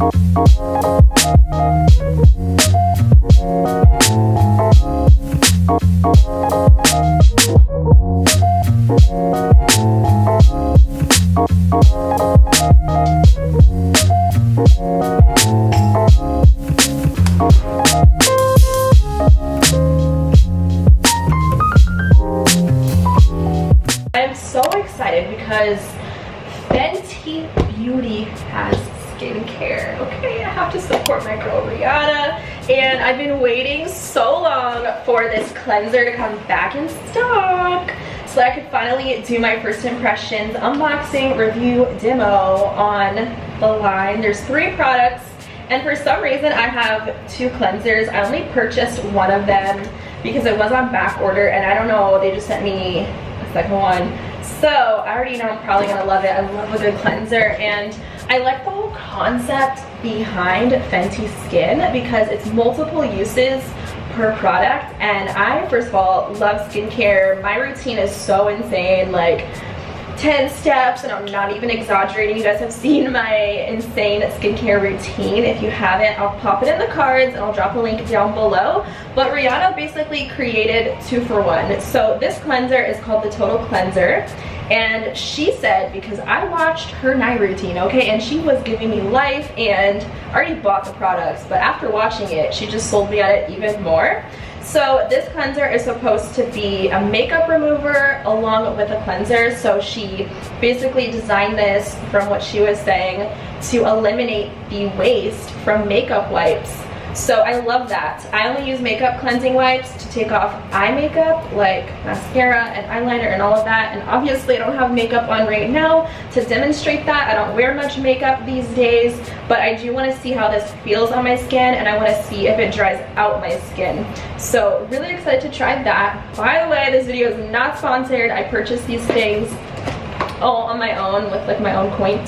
I'm so excited because Fenty Beauty has skincare. Okay, I have to support my girl Rihanna, and I've been waiting so long for this cleanser to come back in stock so I could finally do my first impressions, unboxing, review, demo on the line. There's 3 products, and for some reason I have 2 cleansers. I only purchased one of them because it was on back order, and I don't know, they just sent me a second one. So I already know I'm probably gonna love it. I love a good cleanser, and I like the whole concept behind Fenty Skin because it's multiple uses per product. And I, first of all, love skincare. My routine is so insane, like 10 steps, and I'm not even exaggerating. You guys have seen my insane skincare routine. If you haven't, I'll pop it in the cards and I'll drop a link down below. But Rihanna basically created 2-for-1. So this cleanser is called the Total Cleanser, and she said, because I watched her night routine, okay, and she was giving me life, and I already bought the products, but after watching it, she just sold me on it even more. So this cleanser is supposed to be a makeup remover along with a cleanser. So she basically designed this, from what she was saying, to eliminate the waste from makeup wipes. So I love that. I only use makeup cleansing wipes to take off eye makeup, like mascara and eyeliner and all of that. And obviously I don't have makeup on right now to demonstrate that. I don't wear much makeup these days, but I do want to see how this feels on my skin, and I want to see if it dries out my skin. So really excited to try that. By the way, this video is not sponsored. I purchased these things all on my own with like my own coin,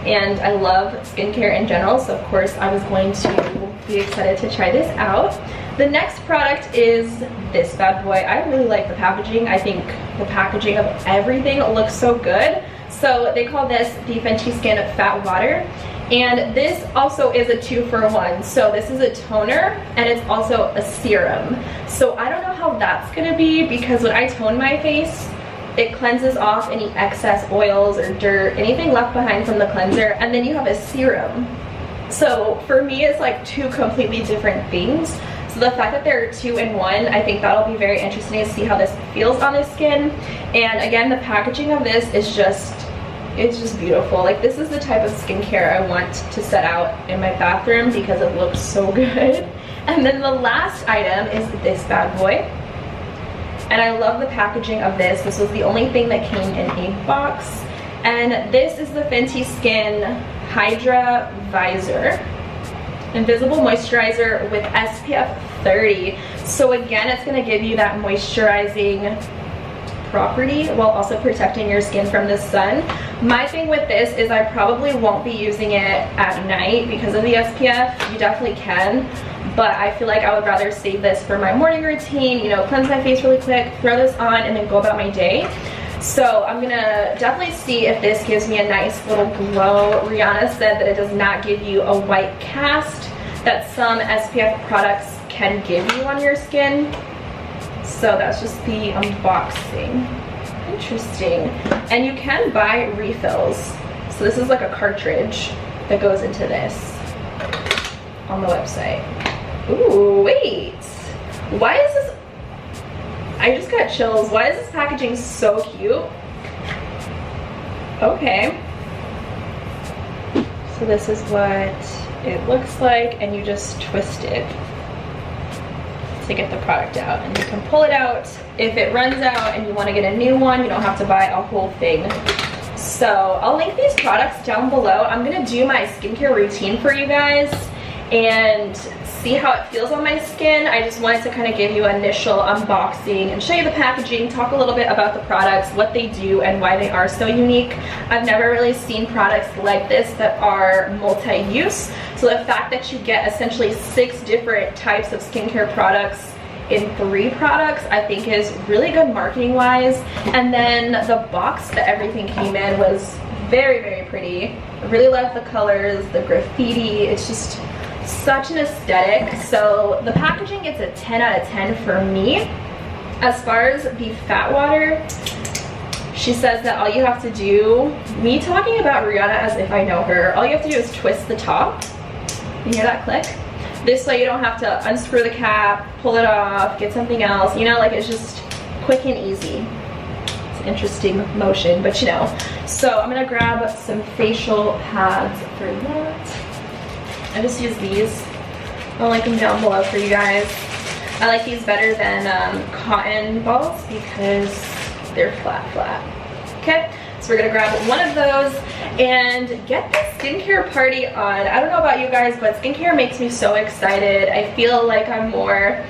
and I love skincare in general, so of course I was going to be excited to try this out. The next product is this bad boy. I really like the packaging. I think the packaging of everything looks so good. So they call this the Fenty Skin Fat Water, and this also is a 2-for-1. So this is a toner and it's also a serum. So I don't know how that's gonna be, because when I tone my face, it cleanses off any excess oils or dirt, anything left behind from the cleanser, and then you have a serum. So for me, it's like 2 completely different things. So the fact that they're 2-in-1, I think that'll be very interesting to see how this feels on the skin. And again, the packaging of this is just, it's just beautiful. Like, this is the type of skincare I want to set out in my bathroom because it looks so good. And then the last item is this bad boy. And I love the packaging of this. This was the only thing that came in a box. And this is the Fenty Skin Hydra Visor Invisible Moisturizer with SPF 30. So again, it's going to give you that moisturizing property while also protecting your skin from the sun. My thing with this is I probably won't be using it at night because of the SPF. You definitely can, but I feel like I would rather save this for my morning routine, you know, cleanse my face really quick, throw this on, and then go about my day. So I'm gonna definitely see if this gives me a nice little glow. Rihanna said that it does not give you a white cast that some SPF products can give you on your skin. So that's just the unboxing. Interesting. And you can buy refills. So this is like a cartridge that goes into this on the website. Ooh, wait. Why is this? I just got chills. Why is this packaging so cute? Okay. So this is what it looks like, and you just twist it to get the product out, and you can pull it out if it runs out and you want to get a new one. You don't have to buy a whole thing. So I'll link these products down below. I'm gonna do my skincare routine for you guys and see how it feels on my skin. I just wanted to kind of give you an initial unboxing and show you the packaging, talk a little bit about the products, what they do, and why they are so unique. I've never really seen products like this that are multi-use. So the fact that you get essentially 6 different types of skincare products in 3 products, I think is really good marketing wise. And then the box that everything came in was very, very pretty. I really love the colors, the graffiti. It's just such an aesthetic. So the packaging gets a 10 out of 10 for me. As far as the fat water, she says that all you have to do, me talking about Rihanna as if I know her, all you have to do is twist the top. You hear that click? This way you don't have to unscrew the cap, pull it off, get something else. You know, like it's just quick and easy. It's an interesting motion, but you know. So I'm gonna grab some facial pads for that. I just use these. I'll link them down below for you guys. I like these better than cotton balls because they're flat. Okay, so we're gonna grab one of those and get the skincare party on. I don't know about you guys, but skincare makes me so excited. I feel like I'm more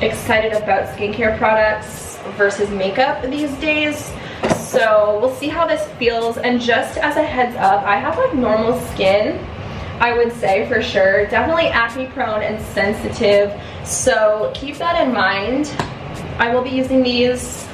excited about skincare products versus makeup these days. So we'll see how this feels. And just as a heads up, I have like normal skin, I would say for sure. Definitely acne prone and sensitive. So keep that in mind. I will be using these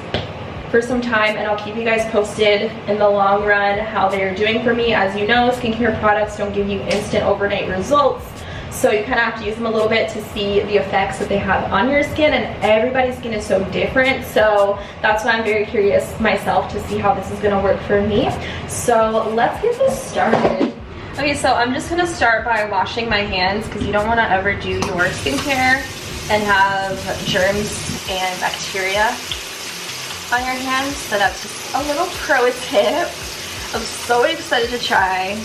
for some time and I'll keep you guys posted in the long run how they're doing for me. As you know, skincare products don't give you instant overnight results. So you kind of have to use them a little bit to see the effects that they have on your skin, and everybody's skin is so different. So that's why I'm very curious myself to see how this is gonna work for me. So let's get this started. Okay, so I'm just gonna start by washing my hands because you don't wanna ever do your skincare and have germs and bacteria on your hands. So that's just a little pro tip. I'm so excited to try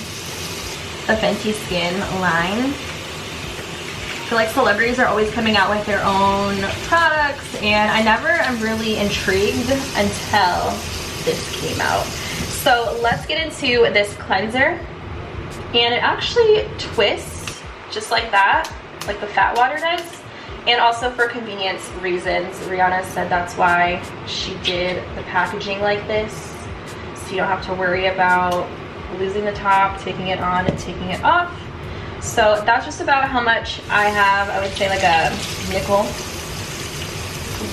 the Fenty Skin line. I feel like celebrities are always coming out with their own products, and I never am really intrigued until this came out. So let's get into this cleanser. And it actually twists just like that, like the fat water does. And also for convenience reasons, Rihanna said that's why she did the packaging like this. So you don't have to worry about losing the top, taking it on and taking it off. So that's just about how much I have. I would say like a nickel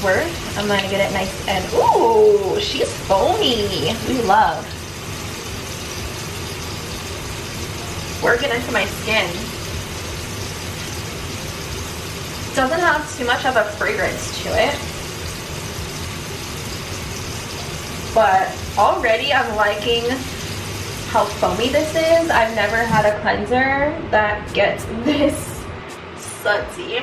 worth. I'm gonna get it nice and, ooh, she's foamy. We love. Working into my skin. Doesn't have too much of a fragrance to it. But already I'm liking how foamy this is. I've never had a cleanser that gets this sudsy.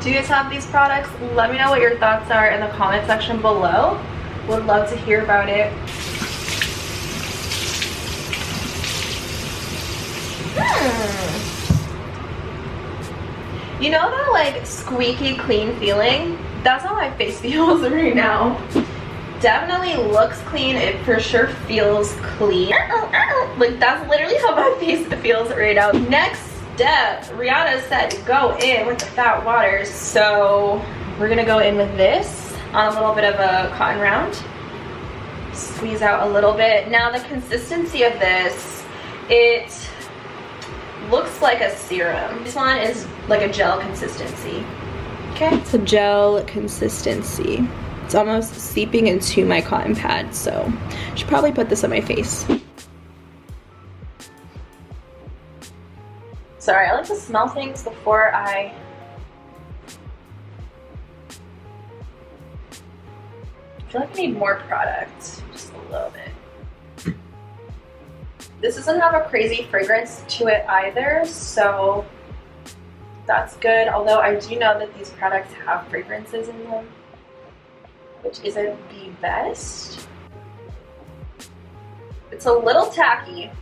Do you guys have these products? Let me know what your thoughts are in the comment section below. Would love to hear about it. You know that like squeaky clean feeling? That's how my face feels right now. Definitely looks clean. It for sure feels clean. Like that's literally how my face feels right now. Next step, Rihanna said go in with the fat waters, so we're gonna go in with this on a little bit of a cotton round, squeeze out a little bit. Now the consistency of this, it looks like a serum. This one is like a gel consistency. Okay, it's a gel consistency. It's almost seeping into my cotton pad, so I should probably put this on my face. Sorry, I like to smell things before I feel like I need more product, just a little bit. This doesn't have a crazy fragrance to it either, so that's good. Although I do know that these products have fragrances in them, which isn't the best. It's a little tacky.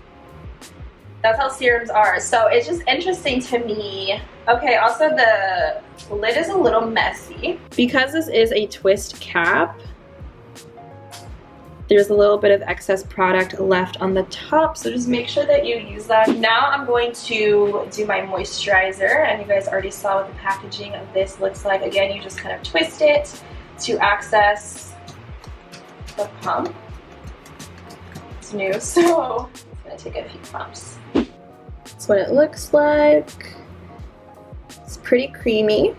That's how serums are. So it's just interesting to me. Okay, also the lid is a little messy. Because this is a twist cap, there's a little bit of excess product left on the top, so just make sure that you use that. Now I'm going to do my moisturizer, and you guys already saw what the packaging of this looks like. Again, you just kind of twist it to access the pump. It's new, so I'm gonna take a few pumps. That's what it looks like. It's pretty creamy.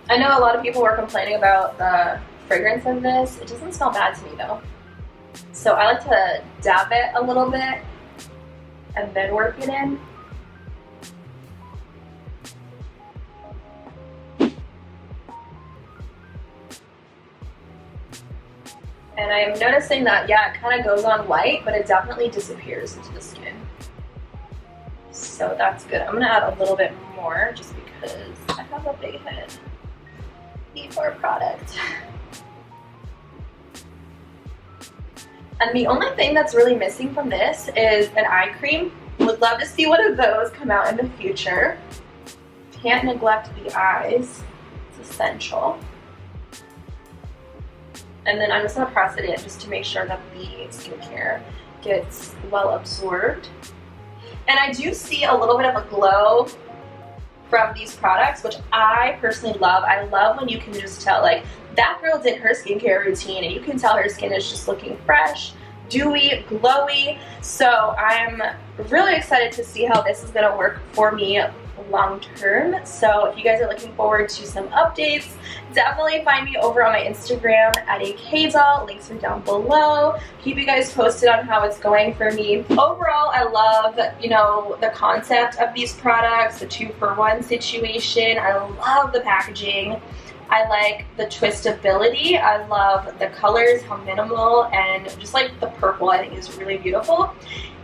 I know a lot of people were complaining about the fragrance of this. It doesn't smell bad to me though. So I like to dab it a little bit and then work it in. And I'm noticing that, yeah, it kind of goes on white, but it definitely disappears into the skin. So that's good. I'm gonna add a little bit more just because I have a big head. Before product. And the only thing that's really missing from this is an eye cream. Would love to see one of those come out in the future. Can't neglect the eyes. It's essential. And then I'm just gonna press it in just to make sure that the skincare gets well absorbed. And I do see a little bit of a glow from these products, which I personally love. I love when you can just tell, like, that girl did her skincare routine and you can tell her skin is just looking fresh, dewy, glowy. So I'm really excited to see how this is gonna work for me long term. So if you guys are looking forward to some updates, definitely find me over on my Instagram at @KDoll. Links are down below. Keep you guys posted on how it's going for me. Overall, I love, you know, the concept of these products, the 2-for-1 situation. I love the packaging. I like the twistability. I love the colors, how minimal, and just like the purple I think is really beautiful.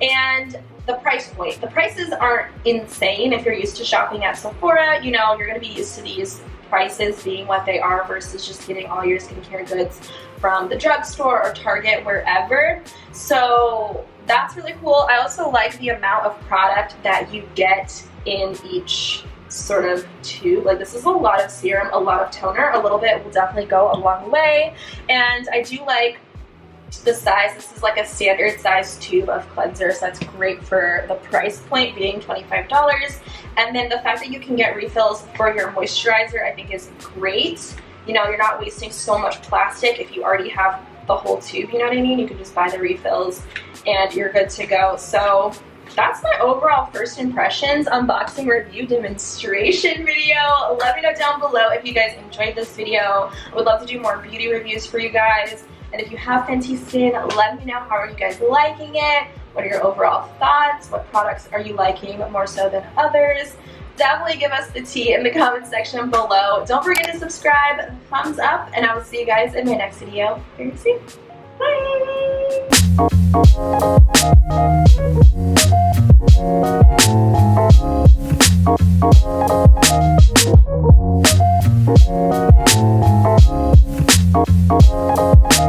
And the price point. The prices aren't insane if you're used to shopping at Sephora. You know, you're gonna be used to these prices being what they are versus just getting all your skincare goods from the drugstore or Target, wherever. So that's really cool. I also like the amount of product that you get in each sort of tube. Like, this is a lot of serum, a lot of toner. A little bit will definitely go a long way. And I do like the size. This is like a standard size tube of cleanser, so that's great for the price point being $25. And then the fact that you can get refills for your moisturizer I think is great. You know, you're not wasting so much plastic if you already have the whole tube, you know what I mean? You can just buy the refills and you're good to go. So that's my overall first impressions unboxing review demonstration video. Let me know down below if you guys enjoyed this video. I would love to do more beauty reviews for you guys. And if you have Fenty skin, let me know, how are you guys liking it? What are your overall thoughts? What products are you liking more so than others? Definitely give us the tea in the comment section below. Don't forget to subscribe, thumbs up, and I will see you guys in my next video very soon. Bye!